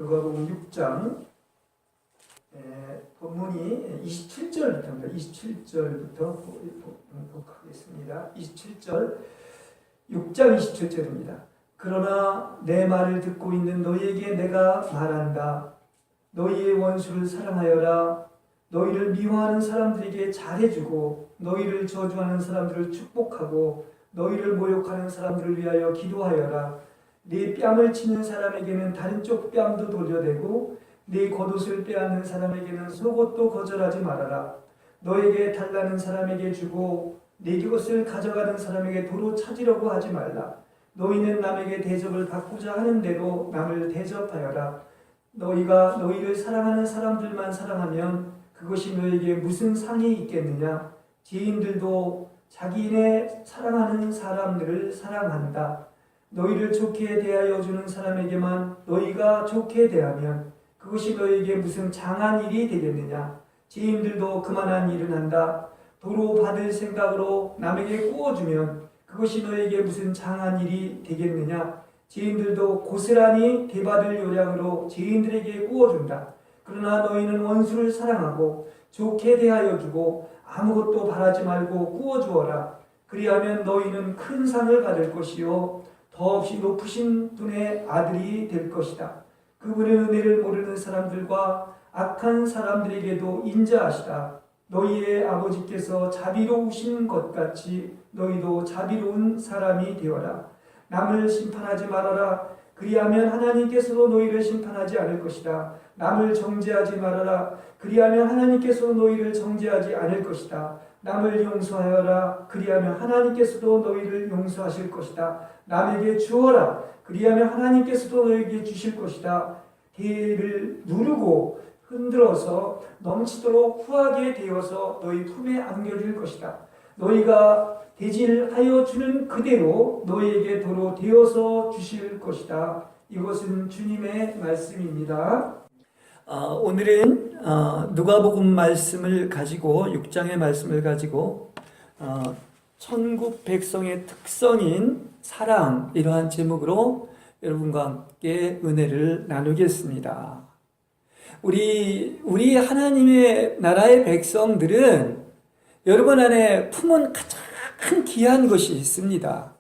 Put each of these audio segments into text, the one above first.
누가복음 6장 본문이 27절부터입니다. 27절부터 보도록 하겠습니다. 27절, 6장 27절입니다. 그러나 내 말을 듣고 있는 너희에게 내가 말한다. 너희의 원수를 사랑하여라. 너희를 미워하는 사람들에게 잘해주고 너희를 저주하는 사람들을 축복하고 너희를 모욕하는 사람들을 위하여 기도하여라. 네 뺨을 치는 사람에게는 다른 쪽 뺨도 돌려대고 네 겉옷을 빼앗는 사람에게는 속옷도 거절하지 말아라. 너에게 달라는 사람에게 주고 네 것을 가져가는 사람에게 도로 찾으려고 하지 말라. 너희는 남에게 대접을 받고자 하는 대로 남을 대접하여라. 너희가 너희를 사랑하는 사람들만 사랑하면 그것이 너에게 무슨 상이 있겠느냐? 죄인들도 자기네 사랑하는 사람들을 사랑한다. 너희를 좋게 대하여 주는 사람에게만 너희가 좋게 대하면 그것이 너희에게 무슨 장한 일이 되겠느냐? 죄인들도 그만한 일은 한다. 도로 받을 생각으로 남에게 구워주면 그것이 너희에게 무슨 장한 일이 되겠느냐? 죄인들도 고스란히 대받을 요량으로 죄인들에게 구워준다. 그러나 너희는 원수를 사랑하고 좋게 대하여 주고 아무것도 바라지 말고 구워주어라. 그리하면 너희는 큰 상을 받을 것이요 더없이 높으신 분의 아들이 될 것이다. 그분의 은혜를 모르는 사람들과 악한 사람들에게도 인자하시다. 너희의 아버지께서 자비로우신 것 같이 너희도 자비로운 사람이 되어라. 남을 심판하지 말아라. 그리하면 하나님께서도 너희를 심판하지 않을 것이다. 남을 정죄하지 말아라. 그리하면 하나님께서도 너희를 정죄하지 않을 것이다. 남을 용서하여라. 그리하면 하나님께서도 너희를 용서하실 것이다. 남에게 주어라. 그리하면 하나님께서도 너희에게 주실 것이다. 대를 누르고 흔들어서 넘치도록 후하게 되어서 너희 품에 안겨줄 것이다. 너희가 대질하여 주는 그대로 너희에게 도로 되어서 주실 것이다. 이것은 주님의 말씀입니다. 오늘은 누가복음 말씀을 가지고 6장의 말씀을 가지고 천국 백성의 특성인 사랑, 이러한 제목으로 여러분과 함께 은혜를 나누겠습니다. 우리 하나님의 나라의 백성들은 여러분 안에 품은 가장 귀한 것이 있습니다.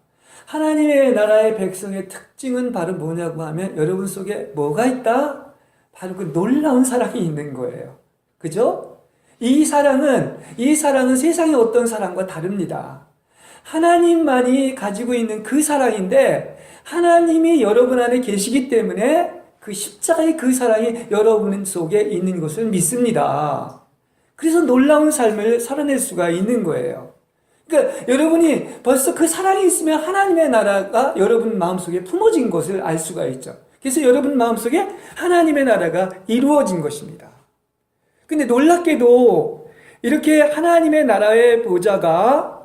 하나님의 나라의 백성의 특징은 바로 뭐냐고 하면 여러분 속에 뭐가 있다? 바로 그 놀라운 사랑이 있는 거예요. 그죠? 이 사랑은 세상의 어떤 사랑과 다릅니다. 하나님만이 가지고 있는 그 사랑인데 하나님이 여러분 안에 계시기 때문에 그 십자가의 그 사랑이 여러분 속에 있는 것을 믿습니다. 그래서 놀라운 삶을 살아낼 수가 있는 거예요. 그러니까 여러분이 벌써 그 사랑이 있으면 하나님의 나라가 여러분 마음속에 품어진 것을 알 수가 있죠. 그래서 여러분 마음속에 하나님의 나라가 이루어진 것입니다. 근데 놀랍게도 이렇게 하나님의 나라의 보좌가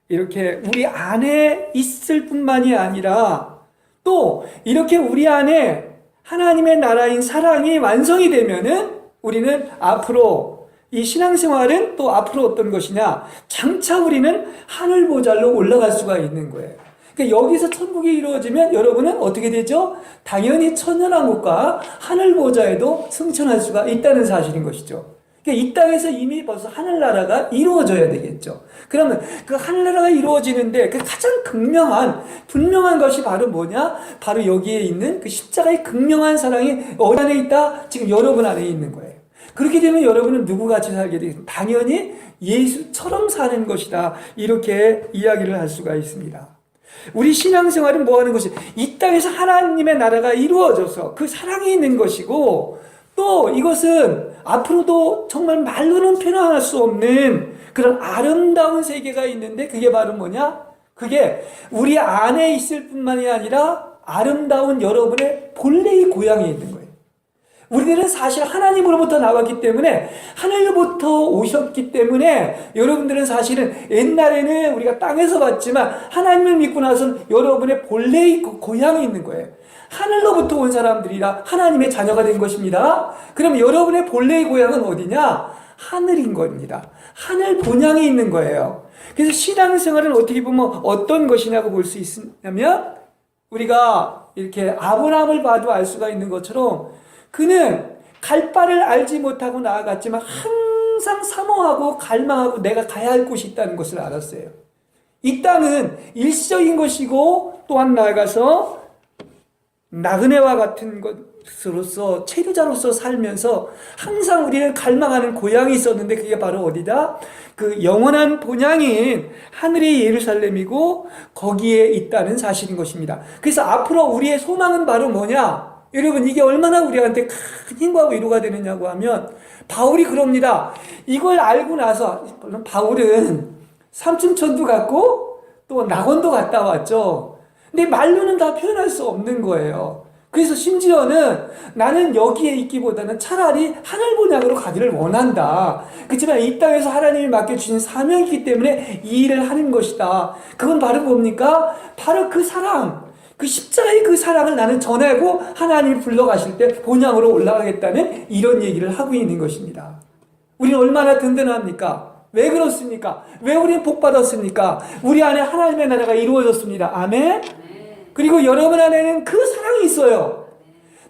이렇게 우리 안에 있을 뿐만이 아니라 또 이렇게 우리 안에 하나님의 나라인 사랑이 완성이 되면은 우리는 앞으로 이 신앙생활은 또 앞으로 어떤 것이냐? 장차 우리는 하늘 보좌로 올라갈 수가 있는 거예요. 그러니까 여기서 천국이 이루어지면 여러분은 어떻게 되죠? 당연히 천연왕국과 하늘 보좌에도 승천할 수가 있다는 사실인 것이죠. 그러니까 이 땅에서 이미 벌써 하늘나라가 이루어져야 되겠죠. 그러면 그 하늘나라가 이루어지는데 그 가장 분명한 것이 바로 뭐냐? 바로 여기에 있는 그 십자가의 극명한 사랑이 어디 안에 있다? 지금 여러분 안에 있는 거예요. 그렇게 되면 여러분은 누구같이 살게 되겠습니까? 당연히 예수처럼 사는 것이다. 이렇게 이야기를 할 수가 있습니다. 우리 신앙생활은 뭐 하는 것이? 이 땅에서 하나님의 나라가 이루어져서 그 사랑이 있는 것이고 또 이것은 앞으로도 정말 말로는 표현할 수 없는 그런 아름다운 세계가 있는데 그게 바로 뭐냐? 그게 우리 안에 있을 뿐만이 아니라 아름다운 여러분의 본래의 고향에 있는 거예요. 우리들은 사실 하나님으로부터 나왔기 때문에 하늘로부터 오셨기 때문에 여러분들은 사실은 옛날에는 우리가 땅에서 봤지만 하나님을 믿고 나서는 여러분의 본래의 고향이 있는 거예요. 하늘로부터 온 사람들이라 하나님의 자녀가 된 것입니다. 그럼 여러분의 본래의 고향은 어디냐? 하늘인 겁니다. 하늘 본향이 있는 거예요. 그래서 신앙생활은 어떻게 보면 어떤 것이냐고 볼 수 있냐면 우리가 이렇게 아브라함을 봐도 알 수가 있는 것처럼 그는 갈 바를 알지 못하고 나아갔지만 항상 사모하고 갈망하고 내가 가야 할 곳이 있다는 것을 알았어요. 이 땅은 일시적인 것이고 또한 나아가서 나그네와 같은 것으로서 체류자로서 살면서 항상 우리는 갈망하는 고향이 있었는데 그게 바로 어디다? 그 영원한 본향인 하늘의 예루살렘이고 거기에 있다는 사실인 것입니다. 그래서 앞으로 우리의 소망은 바로 뭐냐? 여러분, 이게 얼마나 우리한테 큰 힘과 위로가 되느냐고 하면 바울이 그럽니다. 이걸 알고 나서, 물론 바울은 삼춘천도 갔고 또 낙원도 갔다 왔죠. 근데 말로는 다 표현할 수 없는 거예요. 그래서 심지어는 나는 여기에 있기보다는 차라리 하늘 본향으로 가기를 원한다. 그렇지만 이 땅에서 하나님이 맡겨주신 사명이기 때문에 이 일을 하는 것이다. 그건 바로 뭡니까? 바로 그 사랑, 그 십자가의 그 사랑을 나는 전하고 하나님이 불러가실 때 본향으로 올라가겠다는 이런 얘기를 하고 있는 것입니다. 우리는 얼마나 든든합니까? 왜 그렇습니까? 왜 우리는 복 받았습니까? 우리 안에 하나님의 나라가 이루어졌습니다. 아멘? 그리고 여러분 안에는 그 사랑이 있어요.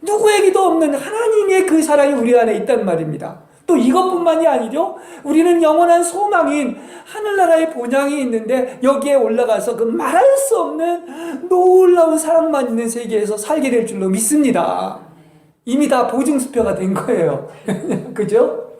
누구에게도 없는 하나님의 그 사랑이 우리 안에 있단 말입니다. 또 이것뿐만이 아니죠. 우리는 영원한 소망인 하늘나라의 본향이 있는데 여기에 올라가서 그 말할 수 없는 놀라운 사랑만 있는 세계에서 살게 될 줄로 믿습니다. 이미 다 보증수표가 된 거예요. 그죠?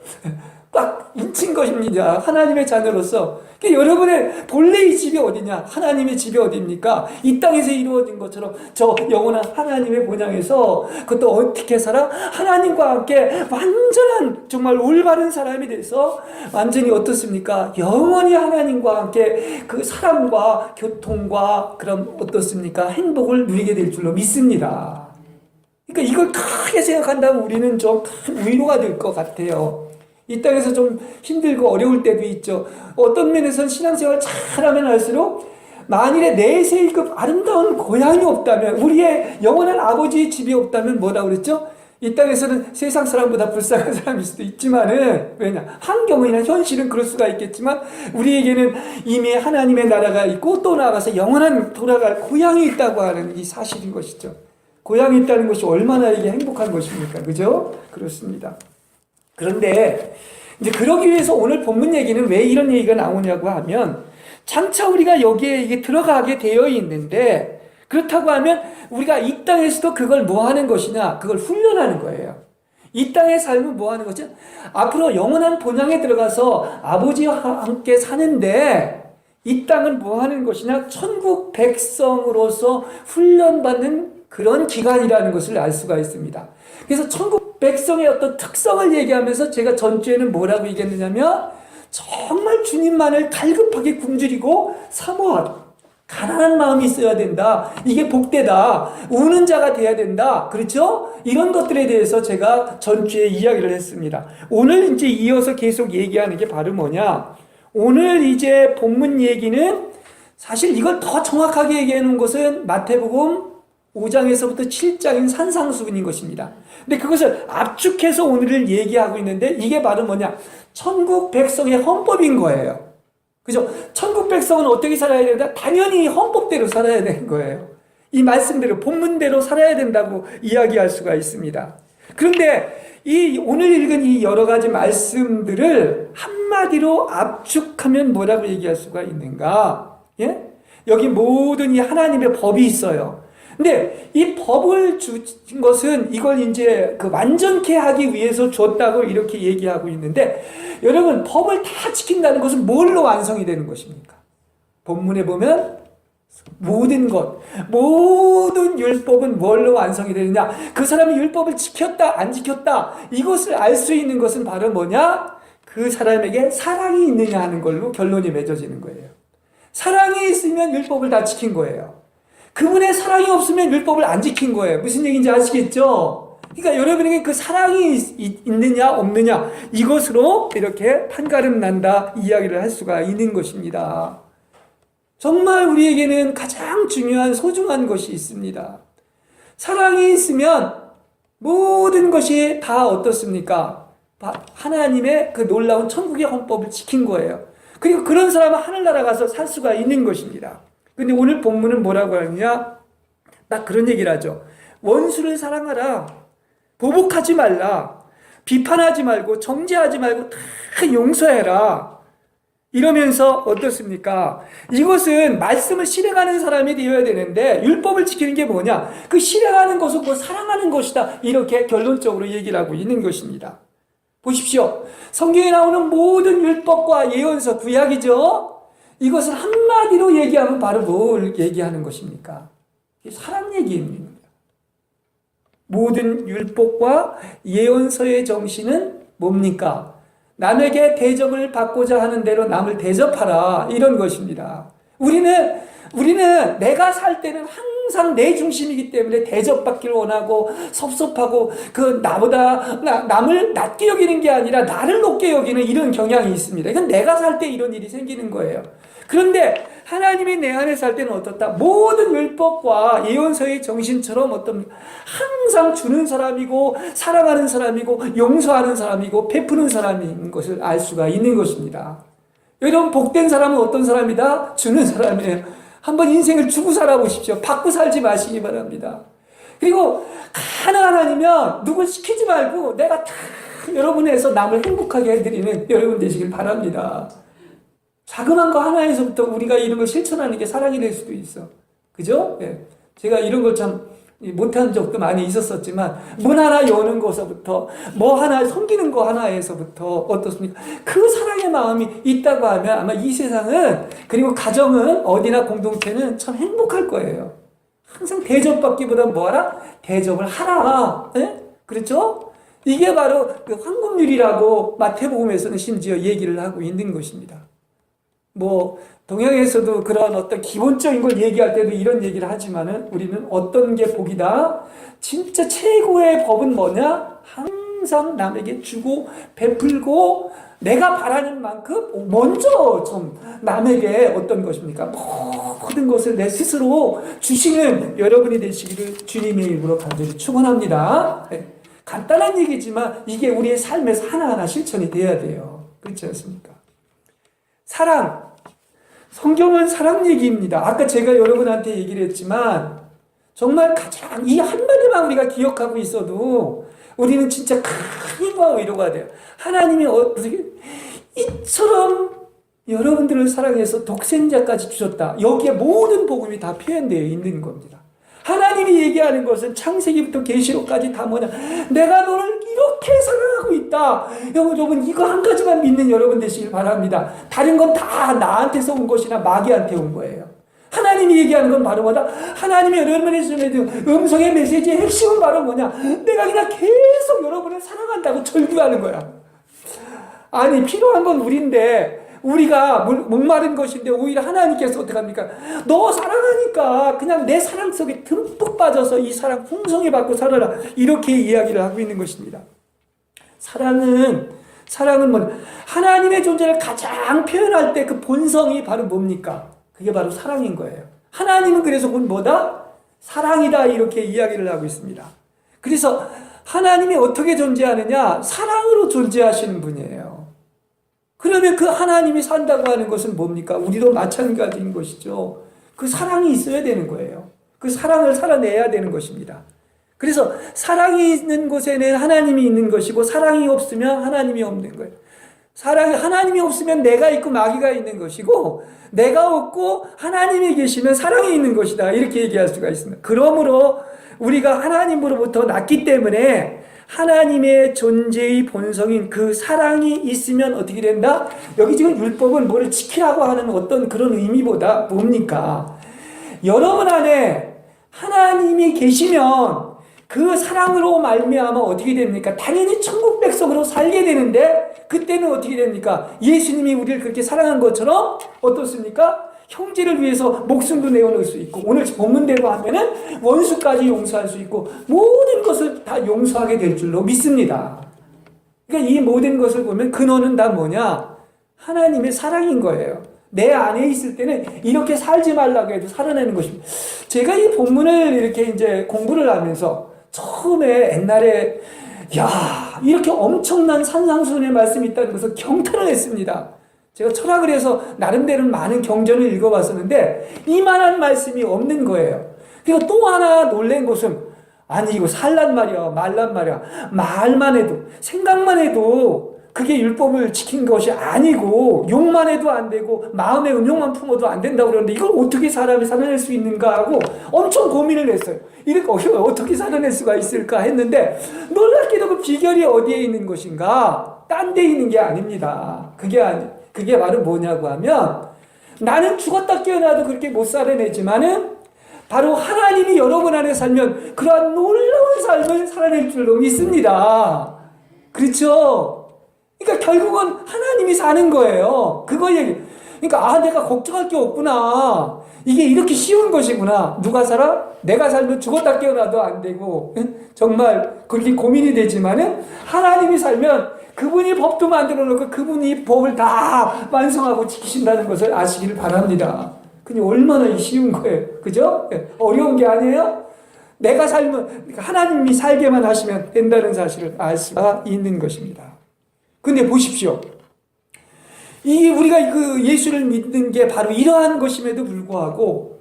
꽉 인친 것입니다. 하나님의 자녀로서. 여러분의 본래의 집이 어디냐? 하나님의 집이 어디입니까? 이 땅에서 이루어진 것처럼 저 영원한 하나님의 본향에서 그것도 어떻게 살아? 하나님과 함께 완전한 정말 올바른 사람이 돼서 완전히 어떻습니까? 영원히 하나님과 함께 그 사랑과 교통과 그런 어떻습니까? 행복을 누리게 될 줄로 믿습니다. 그러니까 이걸 크게 생각한다면 우리는 좀 큰 위로가 될 것 같아요. 이 땅에서 좀 힘들고 어려울 때도 있죠. 어떤 면에서는 신앙생활 잘하면 할수록 만일에 내세의 그 아름다운 고향이 없다면, 우리의 영원한 아버지의 집이 없다면 뭐라고 그랬죠? 이 땅에서는 세상 사람보다 불쌍한 사람일 수도 있지만은, 왜냐? 환경이나 현실은 그럴 수가 있겠지만 우리에게는 이미 하나님의 나라가 있고 또 나아가서 영원한 돌아갈 고향이 있다고 하는 이 사실인 것이죠. 고향이 있다는 것이 얼마나 이게 행복한 것입니까? 그죠? 그렇습니다. 그런데 이제 그러기 위해서 오늘 본문 얘기는 왜 이런 얘기가 나오냐고 하면, 장차 우리가 여기에 이게 들어가게 되어 있는데, 그렇다고 하면 우리가 이 땅에서도 그걸 뭐 하는 것이냐? 그걸 훈련하는 거예요. 이 땅의 삶은 뭐 하는 거죠? 앞으로 영원한 본향에 들어가서 아버지와 함께 사는데, 이 땅은 뭐 하는 것이냐? 천국 백성으로서 훈련받는 그런 기간이라는 것을 알 수가 있습니다. 그래서 천국 백성의 어떤 특성을 얘기하면서 제가 전주에는 뭐라고 얘기했느냐면, 정말 주님만을 갈급하게 굶주리고 사모하고 가난한 마음이 있어야 된다. 이게 복되다. 우는 자가 돼야 된다. 그렇죠? 이런 것들에 대해서 제가 전주에 이야기를 했습니다. 오늘 이제 이어서 계속 얘기하는 게 바로 뭐냐? 오늘 이제 본문 얘기는 사실 이걸 더 정확하게 얘기해 놓은 것은 마태복음 5장에서부터 7장인 산상수훈인 것입니다. 근데 그것을 압축해서 오늘을 얘기하고 있는데, 이게 바로 뭐냐? 천국 백성의 헌법인 거예요. 그죠? 천국 백성은 어떻게 살아야 된다? 당연히 헌법대로 살아야 되는 거예요. 이 말씀대로, 본문대로 살아야 된다고 이야기할 수가 있습니다. 그런데 이 오늘 읽은 이 여러 가지 말씀들을 한마디로 압축하면 뭐라고 얘기할 수가 있는가? 예? 여기 모든 이 하나님의 법이 있어요. 근데 이 법을 주신 것은 이걸 이제 그 완전케 하기 위해서 줬다고 이렇게 얘기하고 있는데, 여러분, 법을 다 지킨다는 것은 뭘로 완성이 되는 것입니까? 본문에 보면 모든 것, 모든 율법은 뭘로 완성이 되느냐? 그 사람이 율법을 지켰다, 안 지켰다, 이것을 알 수 있는 것은 바로 뭐냐? 그 사람에게 사랑이 있느냐 하는 걸로 결론이 맺어지는 거예요. 사랑이 있으면 율법을 다 지킨 거예요. 그분의 사랑이 없으면 율법을 안 지킨 거예요. 무슨 얘기인지 아시겠죠? 그러니까 여러분에게 그 사랑이 있느냐 없느냐, 이것으로 이렇게 판가름 난다 이야기를 할 수가 있는 것입니다. 정말 우리에게는 가장 중요한 소중한 것이 있습니다. 사랑이 있으면 모든 것이 다 어떻습니까? 하나님의 그 놀라운 천국의 헌법을 지킨 거예요. 그리고 그런 사람은 하늘나라 가서 살 수가 있는 것입니다. 근데 오늘 본문은 뭐라고 하느냐? 딱 그런 얘기를 하죠. 원수를 사랑하라. 보복하지 말라. 비판하지 말고 정죄하지 말고 다 용서해라. 이러면서 어떻습니까? 이것은 말씀을 실행하는 사람이 되어야 되는데 율법을 지키는 게 뭐냐? 그 실행하는 것은 뭐 사랑하는 것이다. 이렇게 결론적으로 얘기를 하고 있는 것입니다. 보십시오. 성경에 나오는 모든 율법과 예언서, 구약이죠. 이것을 한마디로 얘기하면 바로 뭘 얘기하는 것입니까? 사랑 얘기입니다. 모든 율법과 예언서의 정신은 뭡니까? 남에게 대접을 받고자 하는 대로 남을 대접하라, 이런 것입니다. 우리는 내가 살 때는 항상 내 중심이기 때문에 대접받기를 원하고 섭섭하고 남을 낮게 여기는 게 아니라 나를 높게 여기는 이런 경향이 있습니다. 이건 내가 살 때 이런 일이 생기는 거예요. 그런데 하나님이 내 안에 살 때는 어떻다? 모든 율법과 예언서의 정신처럼 항상 주는 사람이고 사랑하는 사람이고 용서하는 사람이고 베푸는 사람인 것을 알 수가 있는 것입니다. 여러분, 복된 사람은 어떤 사람이다? 주는 사람이에요. 한번 인생을 주고 살아보십시오. 받고 살지 마시기 바랍니다. 그리고 가난하니면 누굴 시키지 말고 내가 다 여러분에서 남을 행복하게 해드리는 여러분 되시길 바랍니다. 자그마한 거 하나에서부터 우리가 이런 걸 실천하는 게 사랑이 될 수도 있어. 그죠? 예. 제가 이런 걸 참 못한 적도 많이 있었었지만, 문 하나 여는 것서부터, 뭐 하나 섬기는 거 하나에서부터 어떻습니까? 그 사랑의 마음이 있다고 하면 아마 이 세상은, 그리고 가정은, 어디나 공동체는 참 행복할 거예요. 항상 대접받기보다 뭐하라? 대접을 하라. 예? 그렇죠? 이게 바로 그 황금률이라고 마태복음에서는 심지어 얘기를 하고 있는 것입니다. 뭐 동양에서도 그런 어떤 기본적인 걸 얘기할 때도 이런 얘기를 하지만은 우리는 어떤 게 복이다? 진짜 최고의 법은 뭐냐? 항상 남에게 주고 베풀고 내가 바라는 만큼 먼저 좀 남에게 어떤 것입니까? 모든 것을 내 스스로 주시는 여러분이 되시기를 주님의 이름으로 간절히 축원합니다. 간단한 얘기지만 이게 우리의 삶에서 하나하나 실천이 돼야 돼요. 그렇지 않습니까? 사랑. 성경은 사랑 얘기입니다. 아까 제가 여러분한테 얘기를 했지만 정말 가장 이 한마디만 우리가 기억하고 있어도 우리는 진짜 큰 힘과 위로가 돼요. 하나님이 어떻게 이처럼 여러분들을 사랑해서 독생자까지 주셨다. 여기에 모든 복음이 다 표현되어 있는 겁니다. 하나님이 얘기하는 것은 창세기부터 계시록까지 다 뭐냐? 내가 너를 이렇게 사랑하고 있다. 여러분 이거 한 가지만 믿는 여러분 되시길 바랍니다. 다른 건 다 나한테서 온 것이나 마귀한테 온 거예요. 하나님이 얘기하는 건 바로 뭐다? 하나님이 여러분의 전해준 음성의 메시지의 핵심은 바로 뭐냐? 내가 그냥 계속 여러분을 사랑한다고 절규하는 거야. 아니 필요한 건 우리인데 우리가 목마른 것인데 오히려 하나님께서 어떻게 합니까? 너 사랑하니까 그냥 내 사랑 속에 듬뿍 빠져서 이 사랑 풍성히 받고 살아라. 이렇게 이야기를 하고 있는 것입니다. 사랑은 뭐 하나님의 존재를 가장 표현할 때 그 본성이 바로 뭡니까? 그게 바로 사랑인 거예요. 하나님은 그래서 그건 뭐다? 사랑이다. 이렇게 이야기를 하고 있습니다. 그래서 하나님이 어떻게 존재하느냐? 사랑으로 존재하시는 분이에요. 그러면 그 하나님이 산다고 하는 것은 뭡니까? 우리도 마찬가지인 것이죠. 그 사랑이 있어야 되는 거예요. 그 사랑을 살아내야 되는 것입니다. 그래서 사랑이 있는 곳에는 하나님이 있는 것이고 사랑이 없으면 하나님이 없는 거예요. 하나님이 없으면 내가 있고 마귀가 있는 것이고 내가 없고 하나님이 계시면 사랑이 있는 것이다. 이렇게 얘기할 수가 있습니다. 그러므로 우리가 하나님으로부터 났기 때문에 하나님의 존재의 본성인 그 사랑이 있으면 어떻게 된다? 여기 지금 율법은 뭐를 지키라고 하는 어떤 그런 의미보다 뭡니까? 여러분 안에 하나님이 계시면 그 사랑으로 말미암아 어떻게 됩니까? 당연히 천국 백성으로 살게 되는데 그때는 어떻게 됩니까? 예수님이 우리를 그렇게 사랑한 것처럼 어떻습니까? 형제를 위해서 목숨도 내어놓을 수 있고 오늘 본문대로 하면은 원수까지 용서할 수 있고 모든 것을 다 용서하게 될 줄로 믿습니다. 그러니까 이 모든 것을 보면 근원은 다 뭐냐? 하나님의 사랑인 거예요. 내 안에 있을 때는 이렇게 살지 말라고 해도 살아내는 것입니다. 제가 이 본문을 이렇게 이제 공부를 하면서 처음에 옛날에 이렇게 엄청난 산상수훈의 말씀이 있다는 것을 경탄을 했습니다. 제가 철학을 해서 나름대로 많은 경전을 읽어봤었는데 이만한 말씀이 없는 거예요. 그리고 또 하나 놀란 것은 아니 이거 살란 말이야 말란 말이야. 말만 해도 생각만 해도 그게 율법을 지킨 것이 아니고 욕만 해도 안 되고 마음의 음욕만 품어도 안 된다고 그러는데 이걸 어떻게 사람이 살아낼 수 있는가 하고 엄청 고민을 했어요. 이렇게 어떻게 살아낼 수가 있을까 했는데 놀랍게도 그 비결이 어디에 있는 것인가? 딴 데 있는 게 아닙니다. 그게 바로 뭐냐고 하면 나는 죽었다 깨어나도 그렇게 못 살아내지만은 바로 하나님이 여러분 안에 살면 그러한 놀라운 삶을 살아낼 줄로 믿습니다. 그렇죠? 그러니까 결국은 하나님이 사는 거예요. 그거 얘기. 그러니까 내가 걱정할 게 없구나. 이게 이렇게 쉬운 것이구나. 누가 살아? 내가 살면 죽었다 깨어나도 안 되고 정말 그렇게 고민이 되지만은 하나님이 살면 그분이 법도 만들어 놓고 그분이 법을 다 완성하고 지키신다는 것을 아시기를 바랍니다. 그게 얼마나 쉬운 거예요. 그죠? 어려운 게 아니에요? 내가 살면 하나님이 살게만 하시면 된다는 사실을 알 수가 있는 것입니다. 근데 보십시오. 우리가 그 예수를 믿는 게 바로 이러한 것임에도 불구하고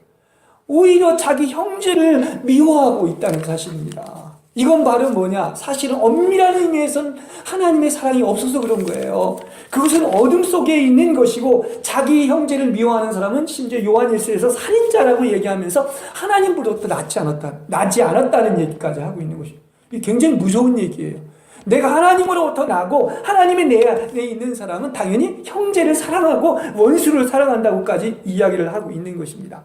오히려 자기 형제를 미워하고 있다는 사실입니다. 이건 바로 뭐냐? 사실은 엄밀한 의미에서는 하나님의 사랑이 없어서 그런 거예요. 그것은 어둠 속에 있는 것이고 자기 형제를 미워하는 사람은 심지어 요한일서에서 살인자라고 얘기하면서 하나님보다 나지 않았다는 얘기까지 하고 있는 것이에요. 이게 굉장히 무서운 얘기예요. 내가 하나님으로부터 나고 하나님의 내 안에 있는 사람은 당연히 형제를 사랑하고 원수를 사랑한다고까지 이야기를 하고 있는 것입니다.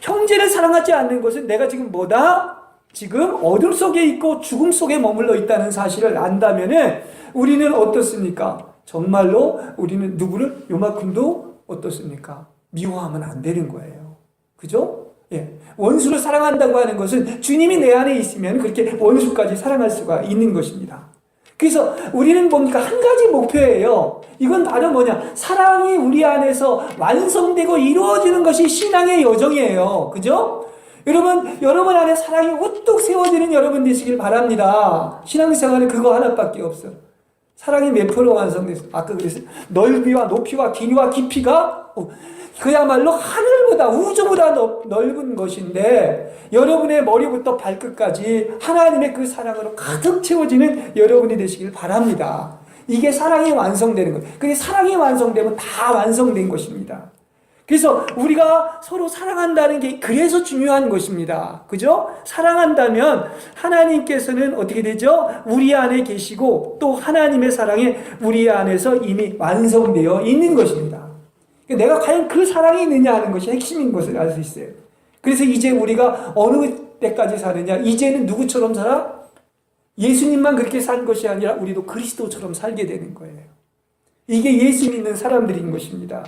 형제를 사랑하지 않는 것은 내가 지금 뭐다? 지금 어둠 속에 있고 죽음 속에 머물러 있다는 사실을 안다면은 우리는 어떻습니까? 정말로 우리는 누구를 요만큼도 어떻습니까? 미워하면 안 되는 거예요. 그죠? 예. 원수를 사랑한다고 하는 것은 주님이 내 안에 있으면 그렇게 원수까지 사랑할 수가 있는 것입니다. 그래서 우리는 뭡니까? 한 가지 목표예요. 이건 바로 뭐냐? 사랑이 우리 안에서 완성되고 이루어지는 것이 신앙의 여정이에요. 그죠? 여러분 안에 사랑이 우뚝 세워지는 여러분 되시길 바랍니다. 신앙생활은 그거 하나밖에 없어요. 사랑이 몇 프로 완성됐어요? 아까 그랬어요. 넓이와 높이와 길이와 깊이가 그야말로 하늘보다 우주보다 넓은 것인데 여러분의 머리부터 발끝까지 하나님의 그 사랑으로 가득 채워지는 여러분이 되시길 바랍니다. 이게 사랑이 완성되는 거예요. 근데 사랑이 완성되면 다 완성된 것입니다. 그래서 우리가 서로 사랑한다는 게 그래서 중요한 것입니다. 그죠? 사랑한다면 하나님께서는 어떻게 되죠? 우리 안에 계시고 또 하나님의 사랑이 우리 안에서 이미 완성되어 있는 것입니다. 내가 과연 그 사랑이 있느냐 하는 것이 핵심인 것을 알 수 있어요. 그래서 이제 우리가 어느 때까지 사느냐? 이제는 누구처럼 살아? 예수님만 그렇게 산 것이 아니라 우리도 그리스도처럼 살게 되는 거예요. 이게 예수 믿는 사람들인 것입니다.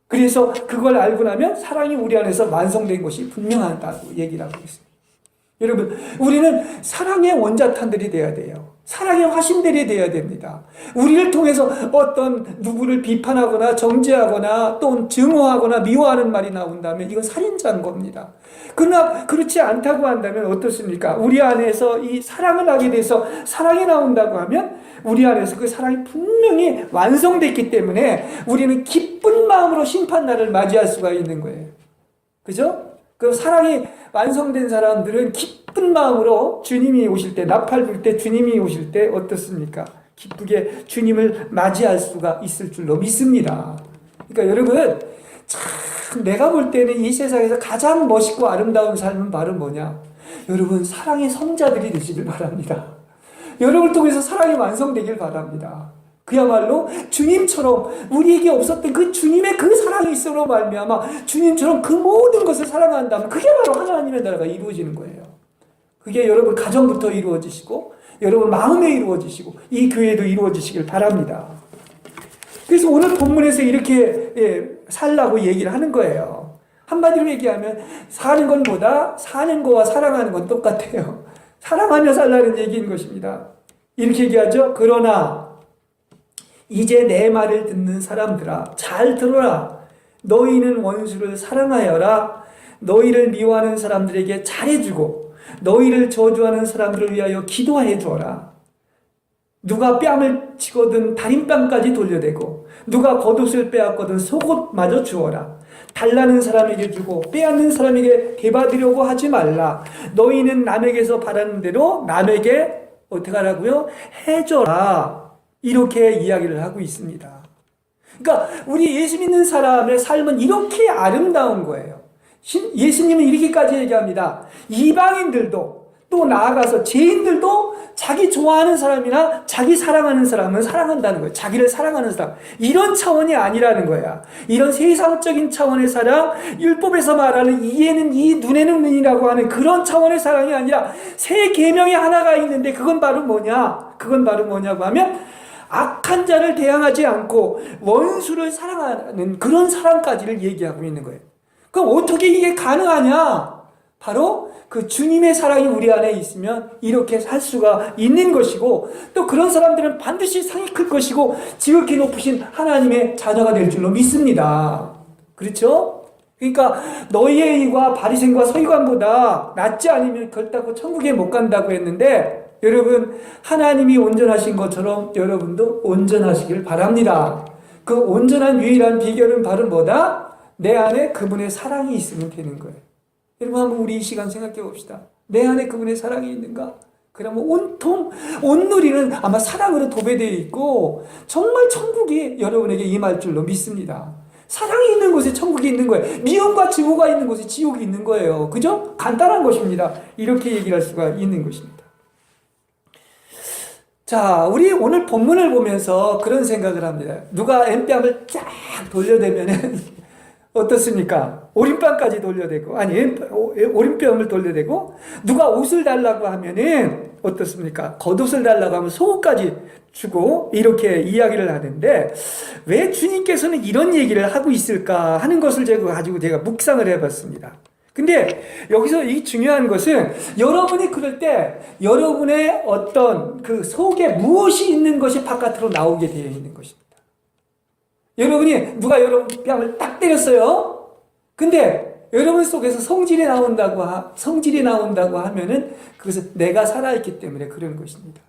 그래서 그걸 알고 나면 사랑이 우리 안에서 완성된 것이 분명하다고 얘기를 하고 있습니다. 여러분, 우리는 사랑의 원자탄들이 돼야 돼요. 사랑의 화신들이 돼야 됩니다. 우리를 통해서 어떤 누구를 비판하거나 정죄하거나 또 증오하거나 미워하는 말이 나온다면 이건 살인자인 겁니다. 그러나 그렇지 않다고 한다면 어떻습니까? 우리 안에서 이 사랑을 하게 돼서 사랑이 나온다고 하면 우리 안에서 그 사랑이 분명히 완성됐기 때문에 우리는 기쁜 마음으로 심판날을 맞이할 수가 있는 거예요. 그죠? 그 사랑이 완성된 사람들은 기쁜 마음으로 주님이 오실 때, 나팔 불 때 주님이 오실 때 어떻습니까? 기쁘게 주님을 맞이할 수가 있을 줄로 믿습니다. 그러니까 여러분, 참 내가 볼 때는 이 세상에서 가장 멋있고 아름다운 삶은 바로 뭐냐? 여러분, 사랑의 성자들이 되시길 바랍니다. 여러분을 통해서 사랑이 완성되길 바랍니다. 그야말로 주님처럼 우리에게 없었던 그 주님의 그 사랑이 있음으로 말미암아 주님처럼 그 모든 것을 사랑한다면 그게 바로 하나님의 나라가 이루어지는 거예요. 그게 여러분 가정부터 이루어지시고 여러분 마음에 이루어지시고 이 교회도 이루어지시길 바랍니다. 그래서 오늘 본문에서 이렇게 살라고 얘기를 하는 거예요. 한마디로 얘기하면 사는 건 뭐다? 사는 거와 사랑하는 건 똑같아요. 사랑하며 살라는 얘기인 것입니다. 이렇게 얘기하죠. 그러나 이제 내 말을 듣는 사람들아 잘 들어라. 너희는 원수를 사랑하여라. 너희를 미워하는 사람들에게 잘해주고 너희를 저주하는 사람들을 위하여 기도해 주어라. 누가 뺨을 치거든 다림뺨까지 돌려대고 누가 겉옷을 빼앗거든 속옷마저 주어라. 달라는 사람에게 주고 빼앗는 사람에게 되받으려고 하지 말라. 너희는 남에게서 바라는 대로 남에게 어떻게 하라고요? 해줘라. 이렇게 이야기를 하고 있습니다. 그러니까 우리 예수 믿는 사람의 삶은 이렇게 아름다운 거예요. 예수님은 이렇게까지 얘기합니다. 이방인들도 또 나아가서 죄인들도 자기 좋아하는 사람이나 자기 사랑하는 사람은 사랑한다는 거예요. 자기를 사랑하는 사람. 이런 차원이 아니라는 거야. 이런 세상적인 차원의 사랑, 율법에서 말하는 이에는 이, 눈에는 눈이라고 하는 그런 차원의 사랑이 아니라 새 계명이 하나가 있는데 그건 바로 뭐냐? 그건 바로 뭐냐고 하면 악한 자를 대항하지 않고 원수를 사랑하는 그런 사랑까지를 얘기하고 있는 거예요. 그럼 어떻게 이게 가능하냐? 바로 그 주님의 사랑이 우리 안에 있으면 이렇게 살 수가 있는 것이고, 또 그런 사람들은 반드시 상이 클 것이고 지극히 높으신 하나님의 자녀가 될 줄로 믿습니다. 그렇죠? 그러니까 너희의 의가 바리새인과 서기관보다 낫지 않으면 결단코 천국에 못 간다고 했는데, 여러분 하나님이 온전하신 것처럼 여러분도 온전하시길 바랍니다. 그 온전한 유일한 비결은 바로 뭐다? 내 안에 그분의 사랑이 있으면 되는 거예요. 여러분 한번 우리 이 시간 생각해 봅시다. 내 안에 그분의 사랑이 있는가? 그러면 온 누리는 아마 사랑으로 도배되어 있고 정말 천국이 여러분에게 임할 줄로 믿습니다. 사랑이 있는 곳에 천국이 있는 거예요. 미움과 증오가 있는 곳에 지옥이 있는 거예요. 그죠? 간단한 것입니다. 이렇게 얘기를 할 수가 있는 것입니다. 자, 우리 오늘 본문을 보면서 그런 생각을 합니다. 누가 엠뺨을 쫙 돌려대면은 어떻습니까? 오림빵까지 돌려대고, 아니, 오림뺨을 돌려대고, 누가 옷을 달라고 하면은 어떻습니까? 겉옷을 달라고 하면 속옷까지 주고, 이렇게 이야기를 하는데, 왜 주님께서는 이런 얘기를 하고 있을까 하는 것을 가지고 제가 묵상을 해봤습니다. 근데 여기서 이 중요한 것은 여러분이 그럴 때 여러분의 어떤 그 속에 무엇이 있는 것이 바깥으로 나오게 되어 있는 것입니다. 여러분이 누가 여러분 뺨을 딱 때렸어요. 근데 여러분 속에서 성질이 나온다고 하면은 그것은 내가 살아있기 때문에 그런 것입니다.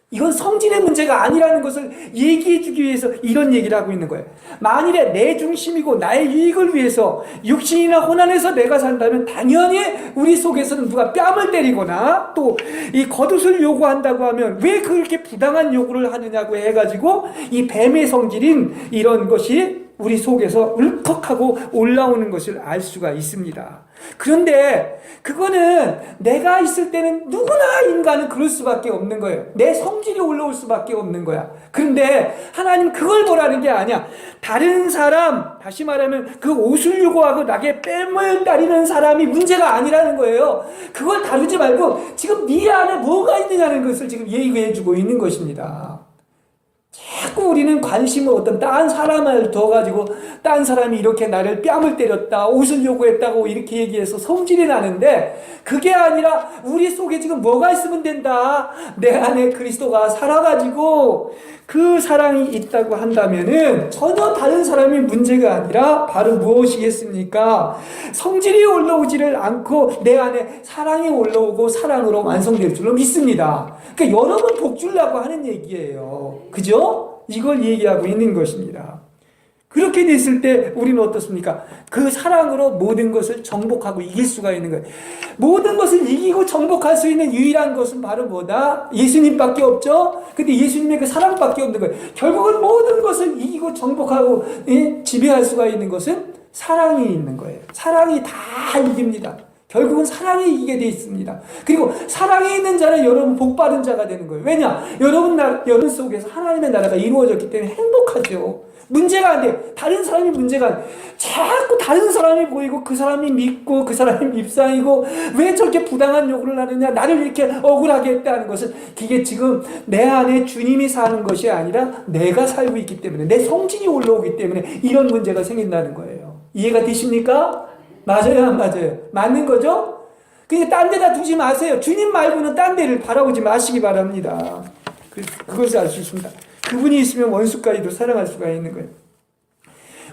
이건 성질의 문제가 아니라는 것을 얘기해 주기 위해서 이런 얘기를 하고 있는 거예요. 만일에 내 중심이고 나의 유익을 위해서 육신이나 혼안에서 내가 산다면 당연히 우리 속에서는 누가 뺨을 때리거나 또 이 겉옷을 요구한다고 하면 왜 그렇게 부당한 요구를 하느냐고 해가지고 이 뱀의 성질인 이런 것이 우리 속에서 울컥하고 올라오는 것을 알 수가 있습니다. 그런데 그거는 내가 있을 때는 누구나 인간은 그럴 수밖에 없는 거예요. 내 성질이 올라올 수밖에 없는 거야. 그런데 하나님 그걸 보라는 게 아니야. 다른 사람, 다시 말하면 그 옷을 요구하고 나에게 뺨을 때리는 사람이 문제가 아니라는 거예요. 그걸 다루지 말고 지금 네 안에 뭐가 있느냐는 것을 지금 얘기해 주고 있는 것입니다. 자꾸 우리는 관심을 어떤 딴 사람을 둬가지고 딴 사람이 이렇게 나를 뺨을 때렸다, 옷을 요구했다고 이렇게 얘기해서 성질이 나는데, 그게 아니라 우리 속에 지금 뭐가 있으면 된다. 내 안에 그리스도가 살아가지고 그 사랑이 있다고 한다면은 전혀 다른 사람이 문제가 아니라 바로 무엇이겠습니까? 성질이 올라오지를 않고 내 안에 사랑이 올라오고 사랑으로 완성될 줄로 믿습니다. 그러니까 여러분 복 주려고 하는 얘기예요. 그죠? 이걸 얘기하고 있는 것입니다. 그렇게 됐을 때 우리는 어떻습니까? 그 사랑으로 모든 것을 정복하고 이길 수가 있는 거예요. 모든 것을 이기고 정복할 수 있는 유일한 것은 바로 뭐다? 예수님밖에 없죠? 근데 예수님의 그 사랑밖에 없는 거예요. 결국은 모든 것을 이기고 정복하고 지배할 수가 있는 것은 사랑이 있는 거예요. 사랑이 다 이깁니다. 결국은 사랑이 이기게 되어 있습니다. 그리고 사랑이 있는 자는 여러분 복받은 자가 되는 거예요. 왜냐? 여러분 속에서 하나님의 나라가 이루어졌기 때문에 행복하죠. 문제가 안 돼. 다른 사람이 문제가 안 돼. 자꾸 다른 사람이 보이고 그 사람이 믿고 그 사람이 밉상이고 왜 저렇게 부당한 요구를 하느냐, 나를 이렇게 억울하게 했다는 것은 그게 지금 내 안에 주님이 사는 것이 아니라 내가 살고 있기 때문에, 내 성질이 올라오기 때문에 이런 문제가 생긴다는 거예요. 이해가 되십니까? 맞아요, 안 맞아요? 맞는 거죠? 그러니까 딴 데다 두지 마세요. 주님 말고는 딴 데를 바라보지 마시기 바랍니다. 그것을 알 수 있습니다. 그분이 있으면 원수까지도 사랑할 수가 있는 거예요.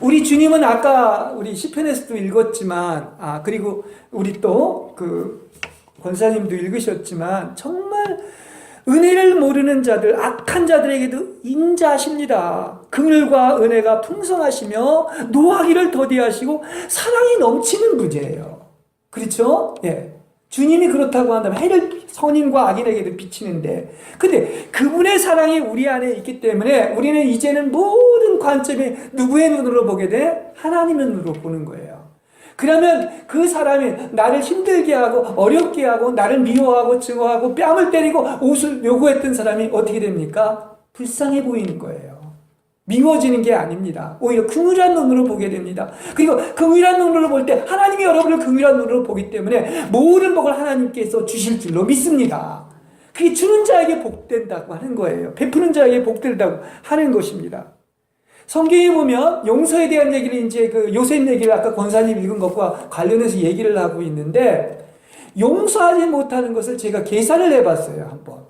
우리 주님은 아까 우리 시편에서도 읽었지만, 그리고 우리 또 그 권사님도 읽으셨지만, 정말 은혜를 모르는 자들, 악한 자들에게도 인자하십니다. 긍휼과 은혜가 풍성하시며 노하기를 더디하시고 사랑이 넘치는 분이에요. 그렇죠? 예. 주님이 그렇다고 한다면 해를 선인과 악인에게도 비치는데, 근데 그분의 사랑이 우리 안에 있기 때문에 우리는 이제는 모든 관점이 누구의 눈으로 보게 돼? 하나님의 눈으로 보는 거예요. 그러면 그 사람이 나를 힘들게 하고 어렵게 하고 나를 미워하고 증오하고 뺨을 때리고 옷을 요구했던 사람이 어떻게 됩니까? 불쌍해 보이는 거예요. 미워지는 게 아닙니다. 오히려 긍휼한 눈으로 보게 됩니다. 그리고 긍휼한 눈으로 볼 때 하나님이 여러분을 긍휼한 눈으로 보기 때문에 모든 복을 하나님께서 주실 줄로 믿습니다. 그게 주는 자에게 복된다고 하는 거예요. 베푸는 자에게 복된다고 하는 것입니다. 성경에 보면 용서에 대한 얘기를 이제 그 요셉 얘기를 아까 권사님 읽은 것과 관련해서 얘기를 하고 있는데, 용서하지 못하는 것을 제가 계산을 해봤어요, 한번.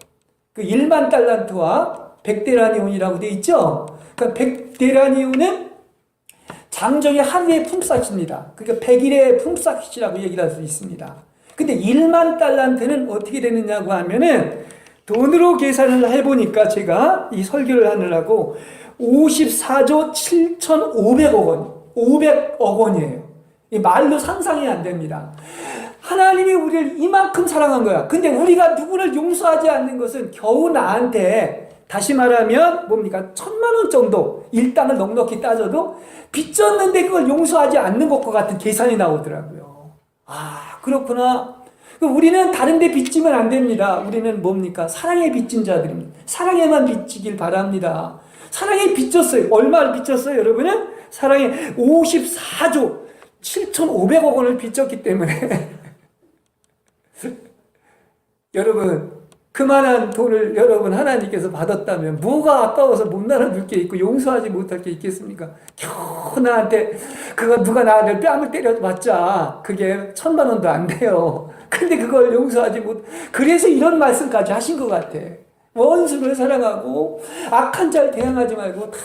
그 1만 달란트와 100데나리온이라고 되어 있죠? 그러니까 100데나리온은 장정의 하루의 품삯입니다. 그러니까 100일의 품삯이라고 얘기를 할 수 있습니다. 근데 1만 달란트는 어떻게 되느냐고 하면은 돈으로 계산을 해보니까 제가 이 설교를 하느라고 54조 7,500억 원, 500억 원이에요. 이 말로 상상이 안 됩니다. 하나님이 우리를 이만큼 사랑한 거야. 근데 우리가 누구를 용서하지 않는 것은 겨우 나한테, 다시 말하면 뭡니까? 1,000만 원 정도 일당을 넉넉히 따져도 빚졌는데 그걸 용서하지 않는 것과 같은 계산이 나오더라고요. 아, 그렇구나. 우리는 다른 데 빚지면 안 됩니다. 우리는 뭡니까? 사랑에 빚진 자들입니다. 사랑에만 빚지길 바랍니다. 사랑에 빚졌어요. 얼마를 빚졌어요, 여러분은? 사랑에 54조 7,500억 원을 빚졌기 때문에 여러분, 그만한 돈을 여러분 하나님께서 받았다면 뭐가 아까워서 못 나눠줄 게 있고 용서하지 못할 게 있겠습니까? 겨우 나한테 그거 누가 나를 뺨을 때려봤자 그게 1,000만 원도 안 돼요. 근데 그걸 용서하지 못, 그래서 이런 말씀까지 하신 것 같아. 원수를 사랑하고 악한 자를 대항하지 말고 다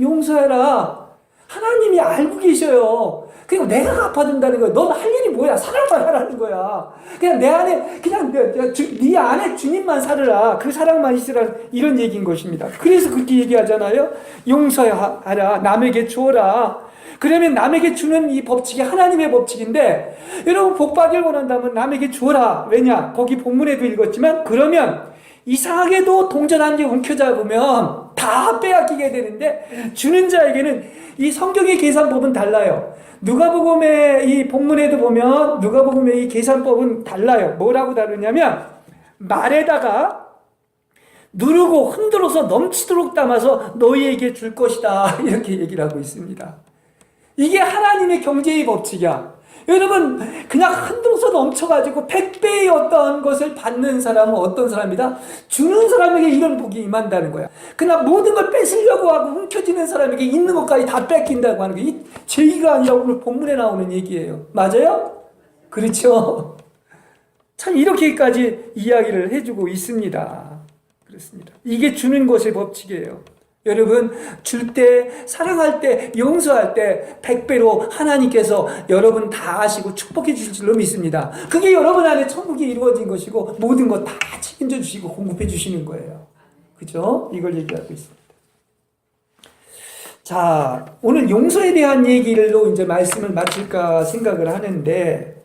용서해라. 하나님이 알고 계셔요. 그리고 내가 갚아준다는 거야. 넌 할 일이 뭐야? 사랑만 하라는 거야. 그냥 내 안에, 그냥 네 안에 주님만 살으라. 그 사랑만 있으라. 이런 얘기인 것입니다. 그래서 그렇게 얘기하잖아요. 용서하라. 남에게 주어라. 그러면 남에게 주는 이 법칙이 하나님의 법칙인데, 여러분 복 받기를 원한다면 남에게 주어라. 왜냐? 거기 본문에도 읽었지만, 그러면 이상하게도 동전한 개 움켜잡으면 다 빼앗기게 되는데, 주는 자에게는 이 성경의 계산법은 달라요. 누가복음의 이 본문에도 보면 누가복음의 이 계산법은 달라요. 뭐라고 다르냐면, 말에다가 누르고 흔들어서 넘치도록 담아서 너희에게 줄 것이다, 이렇게 얘기를 하고 있습니다. 이게 하나님의 경제의 법칙이야. 여러분, 그냥 흔들어서 넘쳐가지고 100배의 어떤 것을 받는 사람은 어떤 사람이다? 주는 사람에게 이런 복이 임한다는 거야. 그냥 모든 걸 뺏으려고 하고 훔쳐지는 사람에게 있는 것까지 다 뺏긴다고 하는 게 이 제의가 아니라 오늘 본문에 나오는 얘기예요. 맞아요? 그렇죠? 참 이렇게까지 이야기를 해주고 있습니다. 그렇습니다. 이게 주는 것의 법칙이에요. 여러분, 줄 때, 사랑할 때, 용서할 때 100배로 하나님께서 여러분 다 아시고 축복해 주실 줄로 믿습니다. 그게 여러분 안에 천국이 이루어진 것이고 모든 것 다 책임져 주시고 공급해 주시는 거예요. 그죠? 이걸 얘기하고 있습니다. 자, 오늘 용서에 대한 얘기로 이제 말씀을 마칠까 생각을 하는데,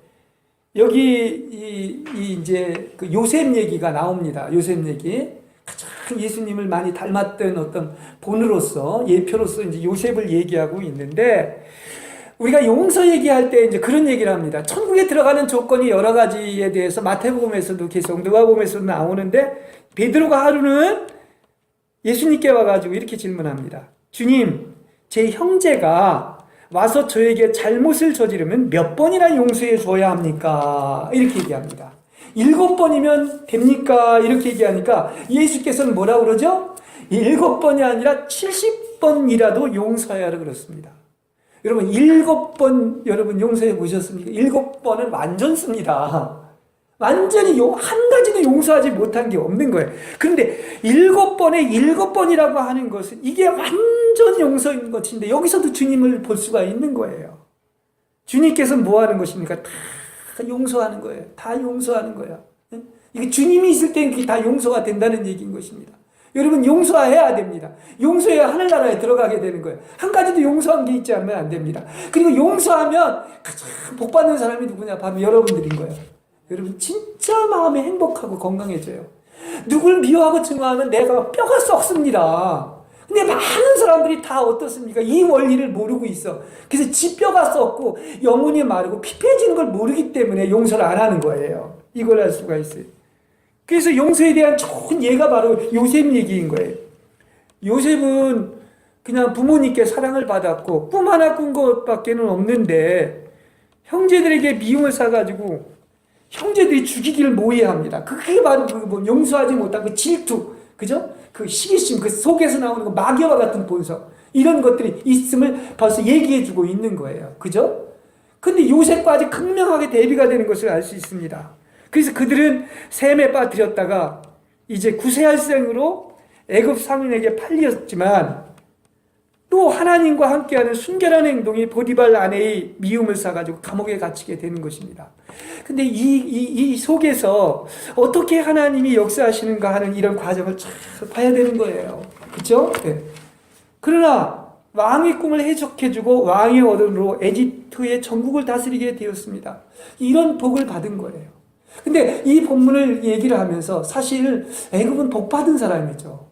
여기 이제 그 요셉 얘기가 나옵니다. 요셉 얘기. 가장 예수님을 많이 닮았던 어떤 본으로서, 예표로서 이제 요셉을 얘기하고 있는데, 우리가 용서 얘기할 때 이제 그런 얘기를 합니다. 천국에 들어가는 조건이 여러 가지에 대해서 마태복음에서도 계속 누가복음에서도 나오는데, 베드로가 하루는 예수님께 와가지고 이렇게 질문합니다. 주님, 제 형제가 와서 저에게 잘못을 저지르면 몇 번이나 용서해 줘야 합니까? 이렇게 얘기합니다. 7번이면 됩니까? 이렇게 얘기하니까 예수께서는 뭐라고 그러죠? 7번이 아니라 70번이라도 용서하라 그렇습니다. 여러분, 7번 여러분 용서해 보셨습니까? 7번은 완전 씁니다. 완전히 한 가지도 용서하지 못한 게 없는 거예요. 그런데 7번에 7번이라고 하는 것은 이게 완전 용서인 것인데, 여기서도 주님을 볼 수가 있는 거예요. 주님께서는 뭐 하는 것입니까? 다 용서하는 거예요. 다 용서하는 거야. 이게 주님이 있을 때는 그게 다 용서가 된다는 얘기인 것입니다. 여러분 용서해야 됩니다. 용서해야 하늘나라에 들어가게 되는 거예요. 한 가지도 용서한 게 있지 않으면 안 됩니다. 그리고 용서하면 가장 복받는 사람이 누구냐? 바로 여러분들인 거예요. 여러분 진짜 마음이 행복하고 건강해져요. 누굴 미워하고 증오하면 내가 뼈가 썩습니다. 근데 많은 사람들이 다 어떻습니까? 이 원리를 모르고 있어. 그래서 지 뼈가 썩고 영혼이 마르고 피폐해지는 걸 모르기 때문에 용서를 안 하는 거예요. 이걸 알 수가 있어요. 그래서 용서에 대한 좋은 예가 바로 요셉 얘기인 거예요. 요셉은 그냥 부모님께 사랑을 받았고 꿈 하나 꾼 것밖에는 없는데 형제들에게 미움을 사가지고 형제들이 죽이기를 모의합니다. 그게 바로 뭐 용서하지 못한 그 질투, 그죠? 그 시기심, 그 속에서 나오는 그 마귀와 같은 본성, 이런 것들이 있음을 벌써 얘기해주고 있는 거예요. 그죠? 근데 요셉과 아주 극명하게 대비가 되는 것을 알 수 있습니다. 그래서 그들은 셈에 빠뜨렸다가 이제 구세할생으로 애굽 상인에게 팔렸지만 또 하나님과 함께하는 순결한 행동이 보디발 아내의 미움을 사가지고 감옥에 갇히게 되는 것입니다. 근데 이 속에서 어떻게 하나님이 역사하시는가 하는 이런 과정을 잘 봐야 되는 거예요. 그렇죠? 네. 그러나 왕의 꿈을 해석해주고 왕의 어른으로 에집트의 전국을 다스리게 되었습니다. 이런 복을 받은 거예요. 근데 이 본문을 얘기를 하면서 사실 애굽은 복 받은 사람이죠.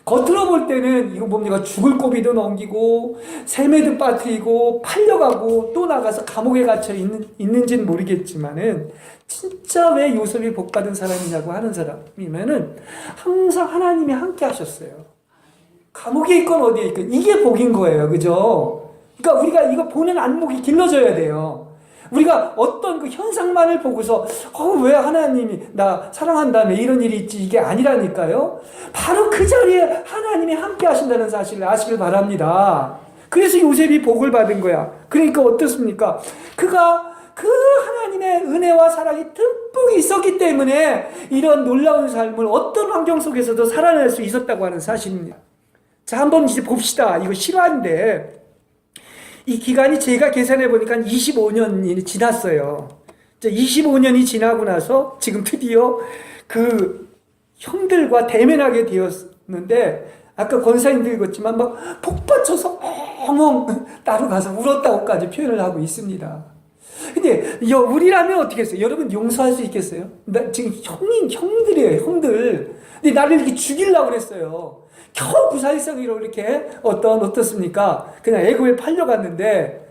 겉으로 볼 때는 이거 뭡니까? 죽을 고비도 넘기고 셈에도 빠뜨리고 팔려가고 또 나가서 감옥에 갇혀 있는지는 모르겠지만은 진짜 왜 요셉이 복 받은 사람이냐고 하는 사람이면은 항상 하나님이 함께 하셨어요. 감옥에 있건 어디에 있건 이게 복인 거예요. 그죠? 그러니까 우리가 이거 보는 안목이 길러져야 돼요. 우리가 어떤 그 현상만을 보고서 왜 하나님이 나 사랑한다며 이런 일이 있지 이게 아니라니까요. 바로 그 자리에 하나님이 함께 하신다는 사실을 아시길 바랍니다. 그래서 요셉이 복을 받은 거야. 그러니까 어떻습니까? 그가 그 하나님의 은혜와 사랑이 듬뿍 있었기 때문에 이런 놀라운 삶을 어떤 환경 속에서도 살아낼 수 있었다고 하는 사실입니다. 자, 한번 이제 봅시다. 이거 실화인데 이 기간이 제가 계산해 보니까 25년이 지났어요. 25년이 지나고 나서 지금 드디어 그 형들과 대면하게 되었는데 아까 권사님도 읽었지만 막 복받쳐서 엉엉 따로 가서 울었다고까지 표현을 하고 있습니다. 근데 우리라면 어떻게 했어요? 여러분 용서할 수 있겠어요? 나 지금 형들이에요, 형들. 근데 나를 이렇게 죽이려고 그랬어요. 겨우 구사일성으로 이렇게 어떻습니까? 그냥 애굽에 팔려갔는데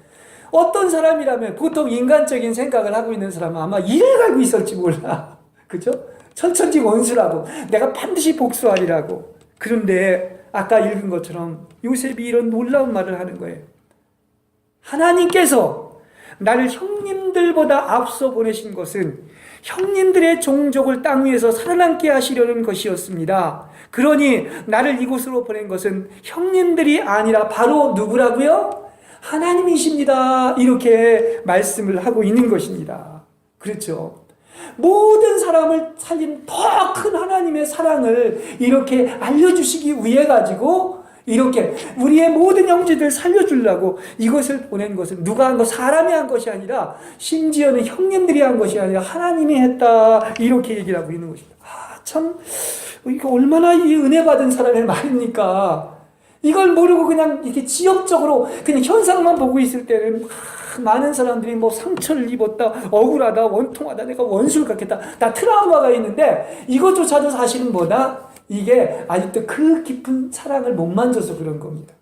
어떤 사람이라면 보통 인간적인 생각을 하고 있는 사람은 아마 이를 갈고 있을지 몰라. 그죠? 천천지 원수라고. 내가 반드시 복수하리라고. 그런데 아까 읽은 것처럼 요셉이 이런 놀라운 말을 하는 거예요. 하나님께서 나를 형님들보다 앞서 보내신 것은 형님들의 종족을 땅 위에서 살아남게 하시려는 것이었습니다. 그러니 나를 이곳으로 보낸 것은 형님들이 아니라 바로 누구라고요? 하나님이십니다. 이렇게 말씀을 하고 있는 것입니다. 그렇죠? 모든 사람을 살린 더 큰 하나님의 사랑을 이렇게 알려주시기 위해 가지고 이렇게 우리의 모든 형제들 살려주려고 이것을 보낸 것은 누가 한 것, 사람이 한 것이 아니라 심지어는 형님들이 한 것이 아니라 하나님이 했다. 이렇게 얘기를 하고 있는 것입니다. 참 이거 얼마나 이 은혜 받은 사람의 말입니까? 이걸 모르고 그냥 이렇게 지역적으로 그냥 현상만 보고 있을 때는 많은 사람들이 뭐 상처를 입었다, 억울하다, 원통하다, 내가 원수를 갖겠다, 다 트라우마가 있는데 이것조차도 사실은 뭐다? 이게 아직도 그 깊은 사랑을 못 만져서 그런 겁니다.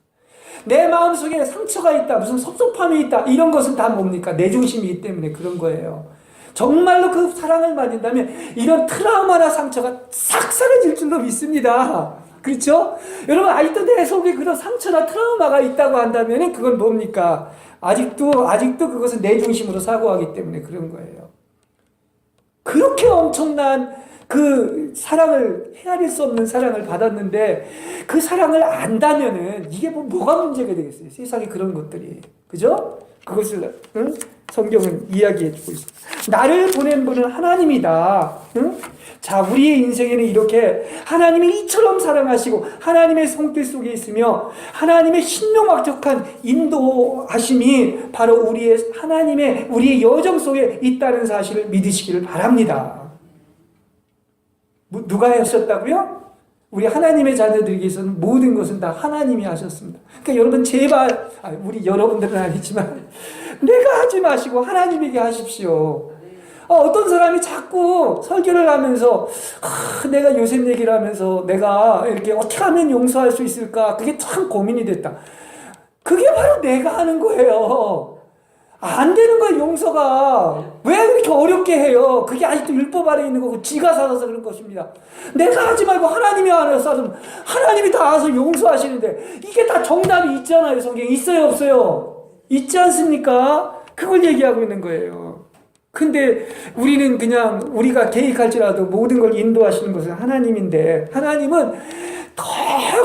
내 마음속에 상처가 있다, 무슨 섭섭함이 있다, 이런 것은 다 뭡니까? 내 중심이기 때문에 그런 거예요. 정말로 그 사랑을 받는다면 이런 트라우마나 상처가 싹 사라질 줄로 믿습니다. 그렇죠? 여러분 아직도 내 속에 그런 상처나 트라우마가 있다고 한다면 그건 뭡니까? 아직도 그것은 내 중심으로 사고하기 때문에 그런 거예요. 그렇게 엄청난 그 사랑을 헤아릴 수 없는 사랑을 받았는데 그 사랑을 안다면은 이게 뭐가 문제가 되겠어요? 세상에 그런 것들이. 그죠? 그것을 성경은 이야기해주고 있습니다. 나를 보낸 분은 하나님이다. 자, 우리의 인생에는 이렇게 하나님이 이처럼 사랑하시고 하나님의 손길 속에 있으며 하나님의 신명확적한 인도하심이 바로 우리의 여정 속에 있다는 사실을 믿으시기를 바랍니다. 누가 하셨다고요? 우리 하나님의 자녀들에게서는 모든 것은 다 하나님이 하셨습니다. 그러니까 여러분 제발, 우리 여러분들은 아니지만 내가 하지 마시고 하나님에게 하십시오. 어떤 사람이 자꾸 설교를 하면서 내가 요셉 얘기를 하면서 내가 이렇게 어떻게 하면 용서할 수 있을까? 그게 참 고민이 됐다. 그게 바로 내가 하는 거예요. 안 되는 거예요, 용서가. 왜 그렇게 어렵게 해요? 그게 아직도 율법 아래 있는 거고 지가 살아서 그런 것입니다. 내가 하지 말고 하나님이 알아서 하나님이 다 알아서 용서하시는데 이게 다 정답이 있잖아요. 성경에 있어요, 없어요? 있지 않습니까? 그걸 얘기하고 있는 거예요. 근데 우리는 그냥 우리가 개입할지라도 모든 걸 인도하시는 것은 하나님인데, 하나님은 더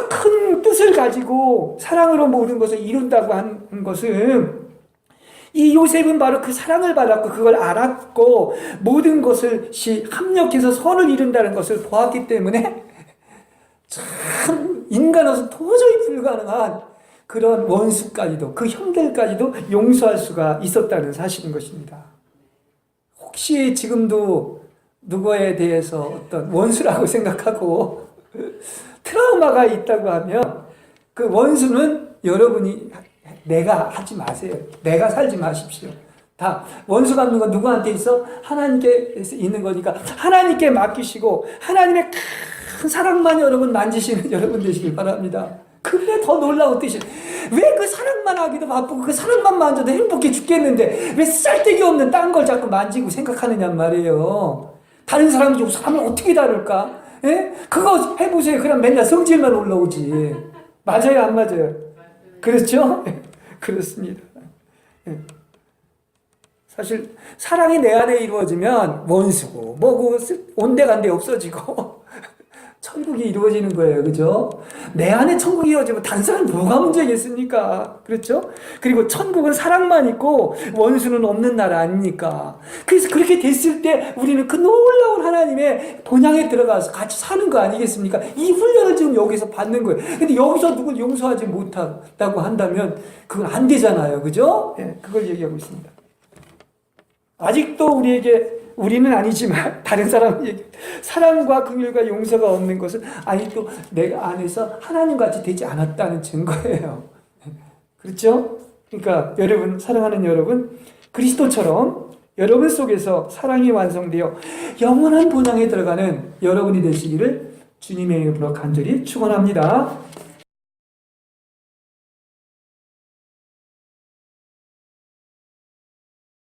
큰 뜻을 가지고 사랑으로 모든 것을 이룬다고 한 것은, 이 요셉은 바로 그 사랑을 받았고 그걸 알았고 모든 것이 합력해서 선을 이룬다는 것을 보았기 때문에 참 인간으로서 도저히 불가능한 그런 원수까지도, 그 형들까지도 용서할 수가 있었다는 사실인 것입니다. 혹시 지금도 누구에 대해서 어떤 원수라고 생각하고 트라우마가 있다고 하면 그 원수는 여러분이, 내가 하지 마세요. 내가 살지 마십시오. 다 원수 갚는 건 누구한테 있어? 하나님께 있는 거니까 하나님께 맡기시고 하나님의 큰 사랑만 여러분 만지시는 여러분 되시길 바랍니다. 그게 더 놀라운 뜻이, 왜 그 사랑만 하기도 바쁘고 그 사랑만 만져도 행복해 죽겠는데 왜 쓸데기 없는 딴 걸 자꾸 만지고 생각하느냐 말이에요. 다른 사람이 사람을 어떻게 다룰까? 예? 그거 해보세요. 그럼 맨날 성질만 올라오지. 맞아요, 안 맞아요? 그렇죠? 그렇습니다. 예. 사실 사랑이 내 안에 이루어지면 원수고 뭐고 온데간데 없어지고 천국이 이루어지는 거예요. 그죠? 내 안에 천국이 이루어지면 다른 사람 뭐가 문제겠습니까? 그렇죠? 그리고 천국은 사랑만 있고 원수는 없는 나라 아닙니까? 그래서 그렇게 됐을 때 우리는 그 놀라운 하나님의 본향에 들어가서 같이 사는 거 아니겠습니까? 이 훈련을 지금 여기서 받는 거예요. 근데 여기서 누굴 용서하지 못한다고 한다면 그건 안 되잖아요. 그죠? 예, 그걸 얘기하고 있습니다. 아직도 우리는 아니지만 다른 사람에게 사랑과 긍휼과 용서가 없는 것은 아직도 내가 안에서 하나님같이 되지 않았다는 증거예요. 그렇죠? 그러니까 여러분, 사랑하는 여러분, 그리스도처럼 여러분 속에서 사랑이 완성되어 영원한 본향에 들어가는 여러분이 되시기를 주님의 이름으로 간절히 축원합니다.